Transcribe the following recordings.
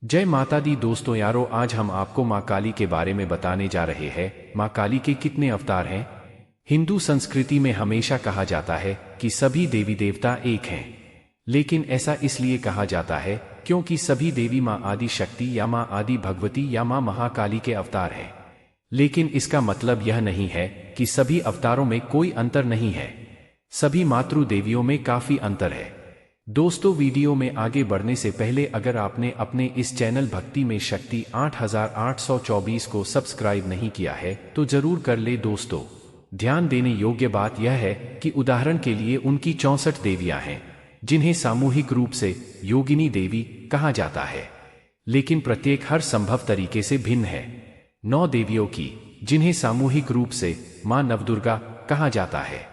जय माता दी दोस्तों यारो, आज हम आपको माँ काली के बारे में बताने जा रहे हैं। माँ काली के कितने अवतार हैं? हिंदू संस्कृति में हमेशा कहा जाता है कि सभी देवी देवता एक हैं, लेकिन ऐसा इसलिए कहा जाता है क्योंकि सभी देवी माँ आदि शक्ति या माँ आदि भगवती या माँ महाकाली के अवतार हैं। लेकिन इसका मतलब यह नहीं है कि सभी अवतारों में कोई अंतर नहीं है। सभी मातृ देवियों में काफी अंतर है। दोस्तों, वीडियो में आगे बढ़ने से पहले अगर आपने अपने इस चैनल भक्ति में शक्ति 8824 को सब्सक्राइब नहीं किया है तो जरूर कर ले। दोस्तों, ध्यान देने योग्य बात यह है कि उदाहरण के लिए उनकी 64 देवियां हैं जिन्हें सामूहिक रूप से योगिनी देवी कहा जाता है, लेकिन प्रत्येक हर संभव तरीके से भिन्न है। 9 देवियों की जिन्हें सामूहिक रूप से मां नवदुर्गा कहा जाता है।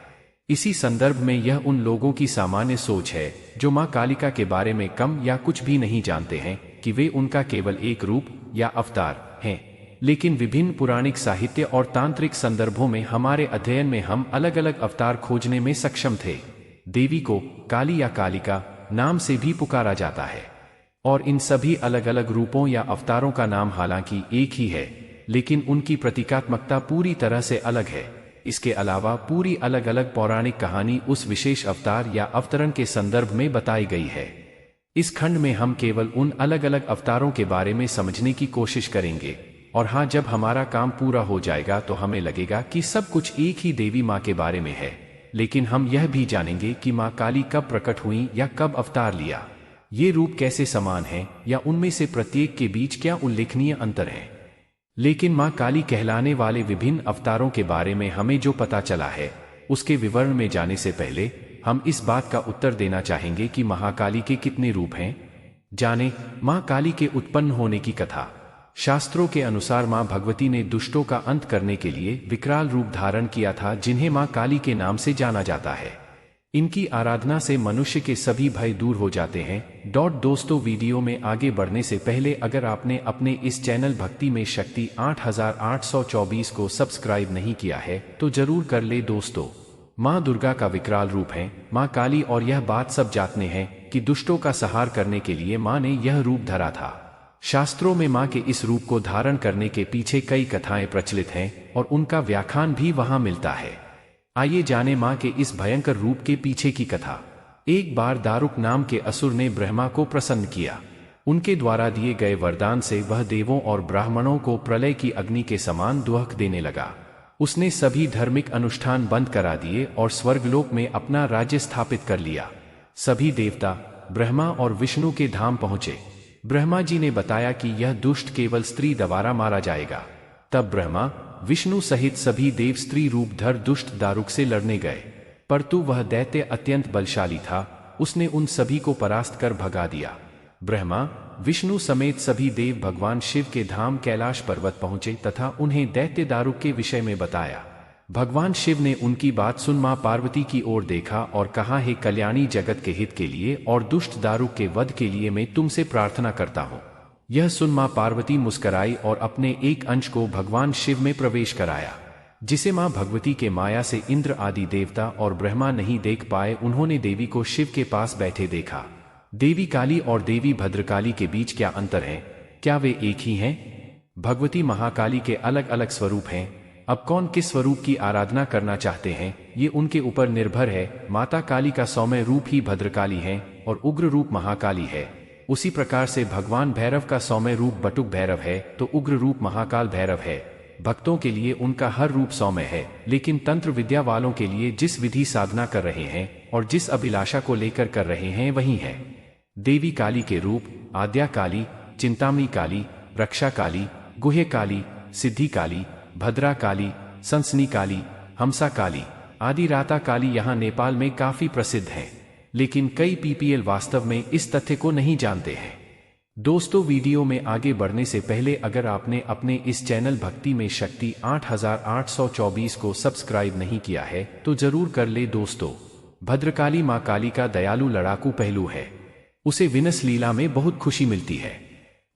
इसी संदर्भ में यह उन लोगों की सामान्य सोच है जो मां कालिका के बारे में कम या कुछ भी नहीं जानते हैं कि वे उनका केवल एक रूप या अवतार हैं। लेकिन विभिन्न पुराणिक साहित्य और तांत्रिक संदर्भों में हमारे अध्ययन में हम अलग अलग अवतार खोजने में सक्षम थे। देवी को काली या कालिका नाम से भी पुकारा जाता है और इन सभी अलग अलग रूपों या अवतारों का नाम हालांकि एक ही है, लेकिन उनकी प्रतीकात्मकता पूरी तरह से अलग है। इसके अलावा पूरी अलग अलग पौराणिक कहानी उस विशेष अवतार या अवतरण के संदर्भ में बताई गई है। इस खंड में हम केवल उन अलग अलग अवतारों के बारे में समझने की कोशिश करेंगे, और हाँ, जब हमारा काम पूरा हो जाएगा तो हमें लगेगा कि सब कुछ एक ही देवी माँ के बारे में है। लेकिन हम यह भी जानेंगे कि माँ काली कब प्रकट हुई या कब अवतार लिया, ये रूप कैसे समान हैं या उनमें से प्रत्येक के बीच क्या उल्लेखनीय अंतर है। लेकिन माँ काली कहलाने वाले विभिन्न अवतारों के बारे में हमें जो पता चला है उसके विवरण में जाने से पहले हम इस बात का उत्तर देना चाहेंगे कि महाकाली के कितने रूप हैं। जाने माँ काली के उत्पन्न होने की कथा। शास्त्रों के अनुसार माँ भगवती ने दुष्टों का अंत करने के लिए विकराल रूप धारण किया था, जिन्हें माँ काली के नाम से जाना जाता है। इनकी आराधना से मनुष्य के सभी भय दूर हो जाते हैं। दोस्तों, वीडियो में आगे बढ़ने से पहले अगर आपने अपने इस चैनल भक्ति में शक्ति 8824 को सब्सक्राइब नहीं किया है तो जरूर कर ले। दोस्तों, माँ दुर्गा का विकराल रूप है माँ काली, और यह बात सब जानते हैं कि दुष्टों का संहार करने के लिए माँ ने यह रूप धरा था। शास्त्रों में माँ के इस रूप को धारण करने के पीछे कई कथाएं प्रचलित हैं और उनका व्याख्यान भी वहां मिलता है। आइए जाने माँ के इस भयंकर रूप के पीछे की कथा। एक बार दारुक नाम के असुर ने ब्रह्मा को प्रसन्न किया। उनके द्वारा दिए गए वरदान से वह देवों और ब्राह्मणों को प्रलय की अग्नि के समान दुहक देने लगा। उसने सभी धार्मिक अनुष्ठान बंद करा दिए और स्वर्गलोक में अपना राज्य स्थापित कर लिया। सभी देवता ब्रह्मा और विष्णु के धाम पहुंचे। ब्रह्मा जी ने बताया कि यह दुष्ट केवल स्त्री द्वारा मारा जाएगा। तब ब्रह्मा विष्णु सहित सभी देव स्त्री रूप धर दुष्ट दारुक से लड़ने गए, परंतु वह दैत्य अत्यंत बलशाली था। उसने उन सभी को परास्त कर भगा दिया। ब्रह्मा विष्णु समेत सभी देव भगवान शिव के धाम कैलाश पर्वत पहुंचे तथा उन्हें दैत्य दारुक के विषय में बताया। भगवान शिव ने उनकी बात सुन मां पार्वती की ओर देखा और कहा, हे कल्याणी, जगत के हित के लिए और दुष्ट दारुक के वध के लिए मैं तुमसे प्रार्थना करता हूँ। यह सुन मां पार्वती मुस्कराई और अपने एक अंश को भगवान शिव में प्रवेश कराया, जिसे मां भगवती के माया से इंद्र आदि देवता और ब्रह्मा नहीं देख पाए। उन्होंने देवी को शिव के पास बैठे देखा। देवी काली और देवी भद्रकाली के बीच क्या अंतर है? क्या वे एक ही हैं? भगवती महाकाली के अलग अलग स्वरूप हैं। अब कौन किस स्वरूप की आराधना करना चाहते हैं ये उनके ऊपर निर्भर है। माता काली का सौम्य रूप ही भद्रकाली है और उग्र रूप महाकाली है। उसी प्रकार से भगवान भैरव का सौम्य रूप बटुक भैरव है तो उग्र रूप महाकाल भैरव है। भक्तों के लिए उनका हर रूप सौम्य है, लेकिन तंत्र विद्या वालों के लिए जिस विधि साधना कर रहे हैं और जिस अभिलाषा को लेकर कर रहे हैं वही है। देवी काली के रूप आद्या काली, चिंतामणि काली, रक्षा काली, गुह्य काली, सिद्धि काली, भद्रा काली, सनसनी काली, हमसा काली आदि राता काली यहाँ नेपाल में काफी प्रसिद्ध हैं, लेकिन कई पीपीएल वास्तव में इस तथ्य को नहीं जानते हैं। दोस्तों, वीडियो में आगे बढ़ने से पहले अगर आपने अपने इस चैनल भक्ति में शक्ति 8824 को सब्सक्राइब नहीं किया है तो जरूर कर ले। दोस्तों, भद्रकाली माँ काली का दयालु लड़ाकू पहलू है। उसे विनस लीला में बहुत खुशी मिलती है।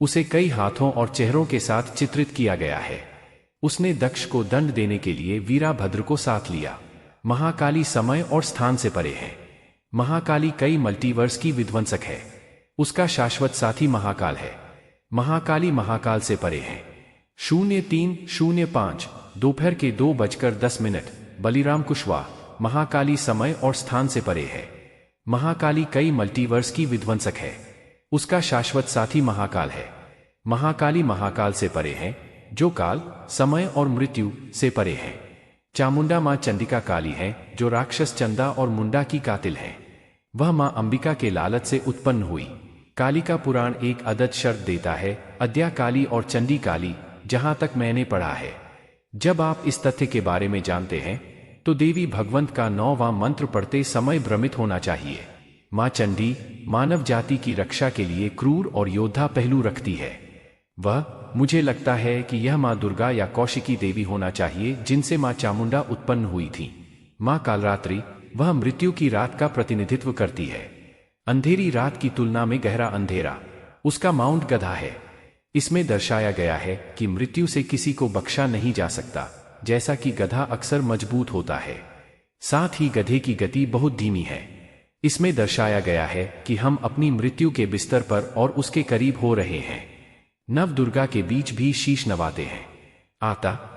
उसे कई हाथों और चेहरों के साथ चित्रित किया गया है। उसने दक्ष को दंड देने के लिए वीराभद्र को साथ लिया। महाकाली समय और स्थान से परे है। महाकाली कई मल्टीवर्स की विध्वंसक है। उसका शाश्वत साथी महाकाल है। महाकाली महाकाल से परे है। 03:05 दोपहर के 2:10। बलिराम कुशवाहा, महाकाली समय और स्थान से परे है। महाकाली कई मल्टीवर्स की विध्वंसक है। उसका शाश्वत साथी महाकाल है। महाकाली महाकाल से परे है, जो काल, समय और मृत्यु से परे है। चामुंडा मां चंडिका काली है, जो राक्षस चंदा और मुंडा की कातिल है। वह मां अंबिका के लालच से उत्पन्न हुई। काली का पुराण एक अदद शर्त देता है, अद्या काली और चंडी काली, जहां तक मैंने पढ़ा है। जब आप इस तथ्य के बारे में जानते हैं तो देवी भगवंत का 9वां मंत्र पढ़ते समय भ्रमित होना चाहिए। मां चंडी मानव जाति की रक्षा के लिए क्रूर और योद्धा पहलू रखती है। मुझे लगता है कि यह मां दुर्गा या कौशिकी देवी होना चाहिए, जिनसे मां चामुंडा उत्पन्न हुई थी। मां कालरात्रि, वह मृत्यु की रात का प्रतिनिधित्व करती है। अंधेरी रात की तुलना में गहरा अंधेरा उसका माउंट गधा है। इसमें दर्शाया गया है कि मृत्यु से किसी को बख्शा नहीं जा सकता, जैसा कि गधा अक्सर मजबूत होता है। साथ ही गधे की गति बहुत धीमी है। इसमें दर्शाया गया है कि हम अपनी मृत्यु के बिस्तर पर और उसके करीब हो रहे हैं। नव दुर्गा के बीच भी शीश नवाते हैं।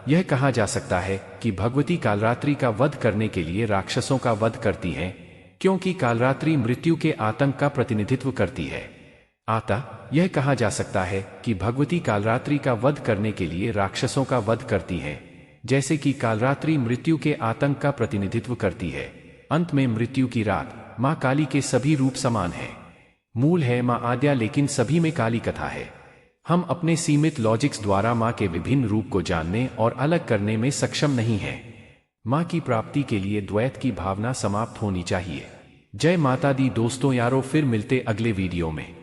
यह कहा जा सकता है कि भगवती कालरात्रि का वध करने के लिए राक्षसों का वध करती हैं, क्योंकि कालरात्रि मृत्यु के आतंक का प्रतिनिधित्व करती है। यह कहा जा सकता है कि भगवती कालरात्रि का वध करने के लिए राक्षसों का वध करती हैं, जैसे कि कालरात्रि मृत्यु के आतंक का प्रतिनिधित्व करती है। अंत में मृत्यु की रात मां काली के सभी रूप समान है। मूल है मां आद्या, लेकिन सभी में काली कथा है। हम अपने सीमित लॉजिक्स द्वारा मां के विभिन्न रूप को जानने और अलग करने में सक्षम नहीं हैं। मां की प्राप्ति के लिए द्वैत की भावना समाप्त होनी चाहिए। जय माता दी दोस्तों यारों, फिर मिलते अगले वीडियो में।